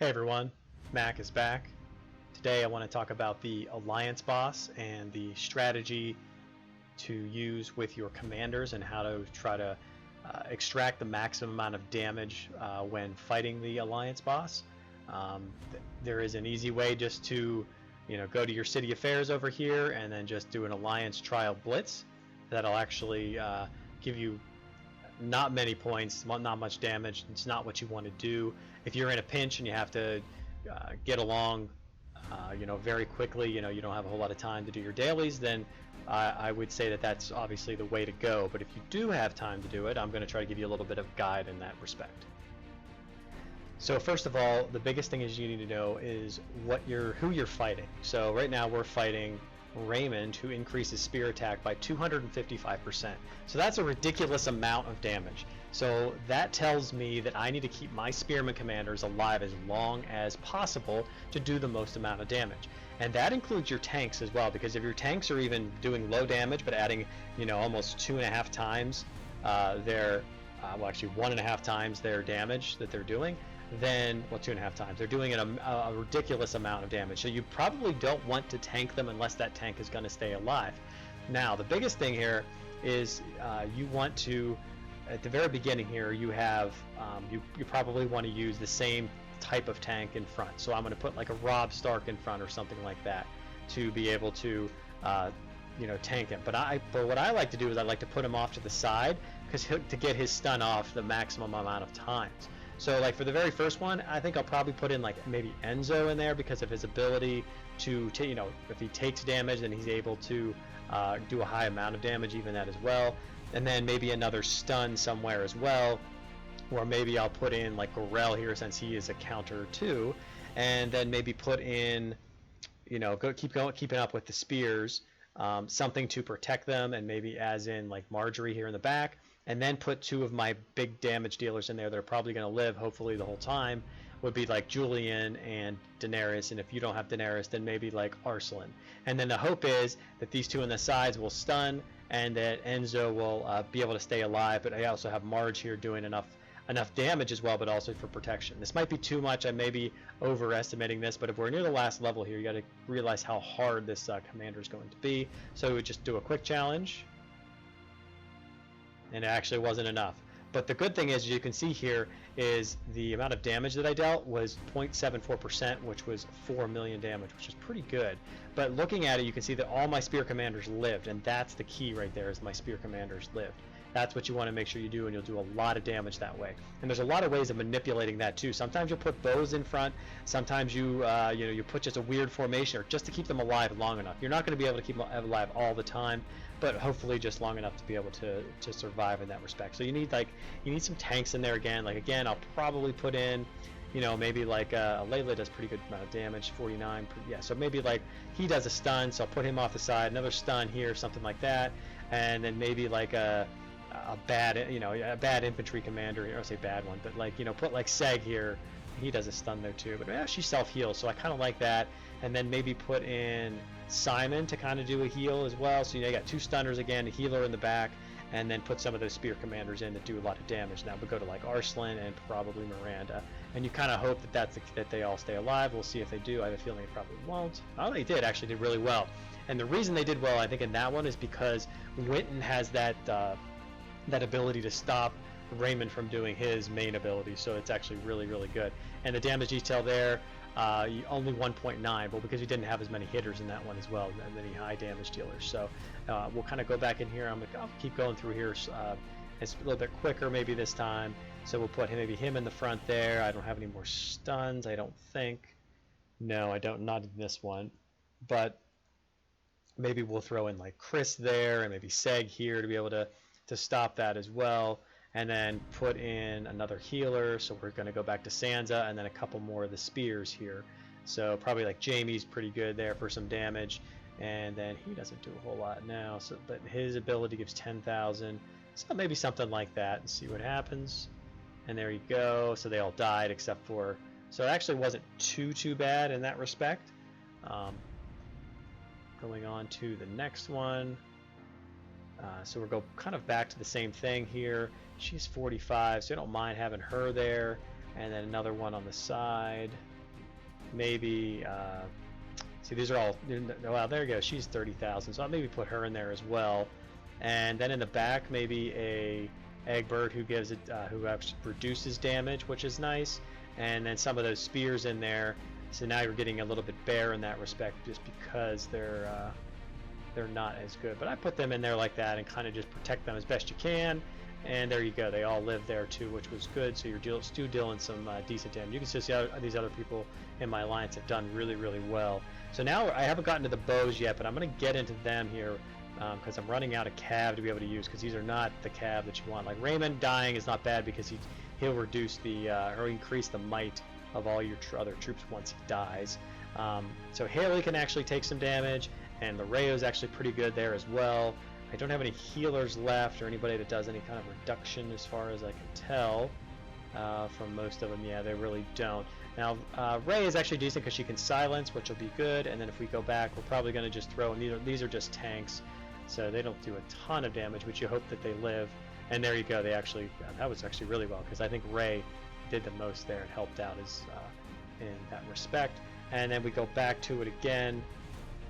Hey everyone, Mac is back. Today I want to talk about the Alliance boss and the strategy to use with your commanders and how to try to extract the maximum amount of damage when fighting the Alliance boss. There is an easy way just to go to your city affairs over here and then just do an Alliance trial blitz. That'll actually give you not many points, not much damage. It's not what you want to do. If you're in a pinch and you have to get along very quickly, you don't have a whole lot of time to do your dailies, then I would say that that's obviously the way to go. But if you do have time to do it, I'm going to try to give you a little bit of guide in that respect. So first of all, the biggest thing is you need to know is who you're fighting. So right now we're fighting Raymond, who increases spear attack by 255%. So that's a ridiculous amount of damage. So that tells me that I need to keep my spearman commanders alive as long as possible to do the most amount of damage. And that includes your tanks as well, because if your tanks are even doing low damage but adding almost 2.5 times their well, actually 1.5 times their damage that they're doing, then, well, 2.5 times. They're doing a ridiculous amount of damage. So you probably don't want to tank them unless that tank is going to stay alive. Now, the biggest thing here is you want to, at the very beginning here, you have, you probably want to use the same type of tank in front. So I'm going to put like a Rob Stark in front or something like that to be able to, tank him. But what I like to do is I like to put him off to the side to get his stun off the maximum amount of times. So like for the very first one, I think I'll probably put in like maybe Enzo in there because of his ability to if he takes damage, then he's able to do a high amount of damage, even that as well. And then maybe another stun somewhere as well, or maybe I'll put in like Gorell here since he is a counter too, and then maybe put in, keeping up with the spears, something to protect them, and maybe as in like Marjorie here in the back. And then put 2 of my big damage dealers in there that are probably going to live hopefully the whole time, would be like Julian and Daenerys, and if you don't have Daenerys, then maybe like Arslan. And then the hope is that these 2 on the sides will stun and that Enzo will be able to stay alive, but I also have Marge here doing enough damage as well, but also for protection. This might be too much, I may be overestimating this, but if we're near the last level here, you got to realize how hard this commander is going to be. So we would just do a quick challenge. And it actually wasn't enough. But the good thing is, you can see here, is the amount of damage that I dealt was 0.74%, which was 4 million damage, which is pretty good. But looking at it, you can see that all my spear commanders lived, and that's the key right there, is my spear commanders lived. That's what you want to make sure you do, and you'll do a lot of damage that way. And there's a lot of ways of manipulating that too. Sometimes you'll put bows in front. Sometimes you you put just a weird formation, or just to keep them alive long enough. You're not going to be able to keep them alive all the time, but hopefully just long enough to be able to survive in that respect. So you need some tanks in there again. Like again, I'll probably put in, maybe like Layla does pretty good amount of damage, 49. Yeah, so maybe like he does a stun, so I'll put him off the side. Another stun here, something like that, and then maybe like a bad infantry commander. I'll say bad one, but like put like Seg here. He does a stun there too, but yeah, she self-heals, so I kind of like that. And then maybe put in Simon to kind of do a heal as well. So you got 2 stunners again, a healer in the back, and then put some of those spear commanders in that do a lot of damage. Now we go to like Arslan and probably Miranda, and you kind of hope that they all stay alive. We'll see if they do. I have a feeling they probably won't. Oh, they actually did really well. And the reason they did well, I think, in that one is because Winton has that ability to stop Raymond from doing his main ability, so it's actually really, really good. And the damage detail there, only 1.9, but because you didn't have as many hitters in that one as well, many high damage dealers. So we'll kind of go back in here. I'll keep going through here. It's a little bit quicker maybe this time. So we'll put maybe him in the front there. I don't have any more stuns, I don't think. No, I don't, not in this one. But maybe we'll throw in like Chris there and maybe Seg here to be able to stop that as well. And then put in another healer, so we're going to go back to Sansa, and then a couple more of the spears here. So probably like Jaime's pretty good there for some damage, and then he doesn't do a whole lot now. So, but his ability gives 10,000, so maybe something like that, and see what happens. And there you go. So they all died except for. So it actually wasn't too bad in that respect. Going on to the next one. So we'll go kind of back to the same thing here. She's 45, so I don't mind having her there. And then another one on the side. maybe see, these are all, well, there you go, she's 30,000, so I'll maybe put her in there as well. And then in the back, maybe a egg bird who gives it who actually reduces damage, which is nice. And then some of those spears in there, so now you're getting a little bit bare in that respect, just because they're not as good. But I put them in there like that and kind of just protect them as best you can. And there you go, they all live there too, which was good. So you're still dealing some decent damage. You can still see how these other people in my alliance have done really, really well. So now I haven't gotten to the bows yet, but I'm going to get into them here because I'm running out of cav to be able to use, because these are not the cav that you want. Like Raymond dying is not bad because he'll reduce the or increase the might of all your other troops once he dies. So Haley can actually take some damage, and Loreo's actually pretty good there as well. I don't have any healers left or anybody that does any kind of reduction as far as I can tell from most of them. Yeah, they really don't. Now, Ray is actually decent because she can silence, which will be good. And then if we go back, we're probably going to just throw, and these are just tanks, so they don't do a ton of damage, but you hope that they live. And there you go. They actually, that was actually really well, because I think Ray did the most there and helped out in that respect. And then we go back to it again.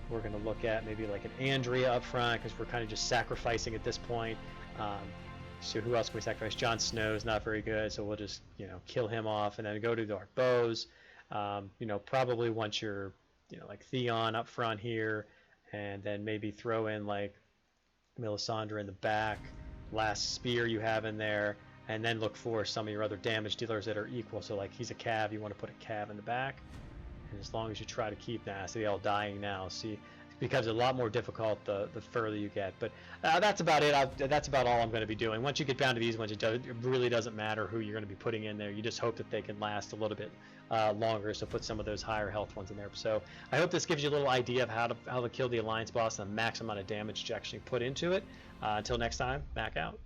We're going to look at maybe like an Andrea up front, because we're kind of just sacrificing at this point. So who else can we sacrifice? Jon Snow's not very good, so we'll just, kill him off and then go to our bows. Probably once you're, like Theon up front here, and then maybe throw in like Melisandre in the back, last spear you have in there, and then look for some of your other damage dealers that are equal. So like he's a cav, you want to put a cav in the back. And as long as you try to keep that, so they're all dying now. See, it becomes a lot more difficult the further you get. But that's about it. That's about all I'm going to be doing. Once you get down to these ones, it really doesn't matter who you're going to be putting in there. You just hope that they can last a little bit longer. So put some of those higher health ones in there. So I hope this gives you a little idea of how to kill the Alliance boss and the max amount of damage to actually put into it. Until next time, Mac out.